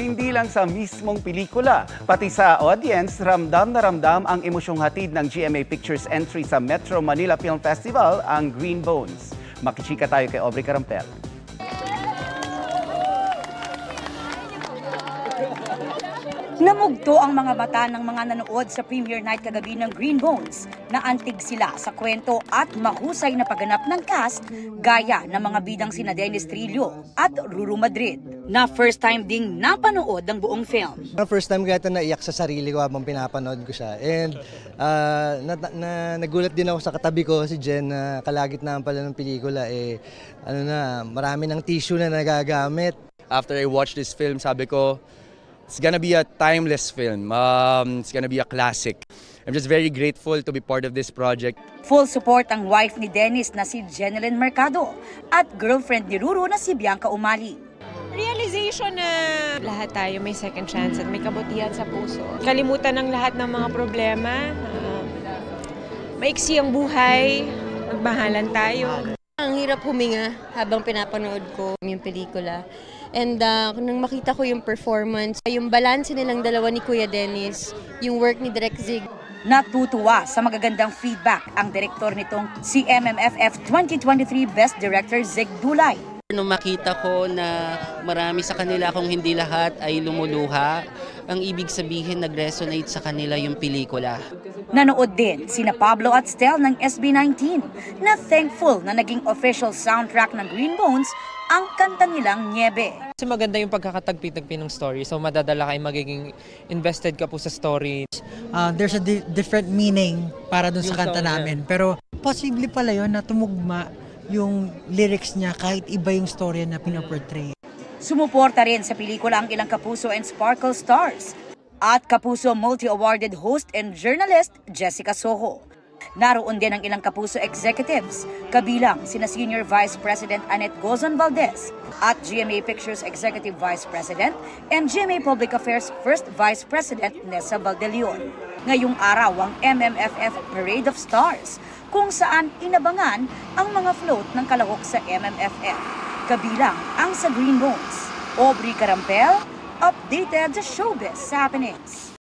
Hindi lang sa mismong pelikula, pati sa audience, ramdam na ramdam ang emosyong hatid ng GMA Pictures entry sa Metro Manila Film Festival, ang Green Bones. Makichika tayo kay Aubrey Carampel. Namugto ang mga mata ng mga nanood sa premiere night kagabi ng Green Bones na antig sila sa kwento at mahusay na pagganap ng cast gaya ng mga bidang sina Dennis Trillo at Ruru Madrid na first time ding napanood ang buong film. First time kaya ito naiyak sa sarili ko habang pinapanood ko siya. And nagulat din ako sa katabi ko, si Jen, na kalagitnaan pala ng pelikula. Marami ng tissue na nagagamit. After I watched this film, sabi ko, it's gonna be a timeless film. It's gonna be a classic. I'm just very grateful to be part of this project. Full support ang wife ni Dennis na si Jeneline Mercado at girlfriend ni Ruru na si Bianca Umali. Realization na lahat tayo may second chance at may kabutihan sa puso. Kalimutan ng lahat ng mga problema. Maiksi ang buhay. Magmahalan tayo. Ang hirap huminga habang pinapanood ko yung pelikula. And nang makita ko yung performance, yung balance nilang dalawa ni Kuya Dennis, yung work ni Direk Zig. Natutuwa sa magagandang feedback ang direktor nitong si MMFF 2023 Best Director Zig Dulay. Nung makita ko na marami sa kanila, kung hindi lahat, ay lumuluha, ang ibig sabihin nag-resonate sa kanila yung pelikula. Nanood din sina Pablo at Stel ng SB19 na thankful na naging official soundtrack ng Green Bones ang kanta nilang Niebe. Kasi maganda yung pagkakatagpi-tagpi ng story, so madadala kayo, magiging invested ka po sa story. There's a different meaning para dun sa kanta namin, pero posible pala yun na tumugma yung lyrics niya kahit iba yung story na pinaportray. Sumuporta rin sa pelikula ang ilang Kapuso and Sparkle stars at Kapuso multi-awarded host and journalist Jessica Soho. Naroon din ang ilang Kapuso executives, kabilang sina Senior Vice President Annette Gozon Valdez at GMA Pictures Executive Vice President and GMA Public Affairs First Vice President Nessa Valdelion. Ngayong araw ang MMFF Parade of Stars, kung saan inabangan ang mga float ng kalahok sa MMFF, kabilang ang sa Green Bones. Aubrey Carampel, updated sa showbiz happenings.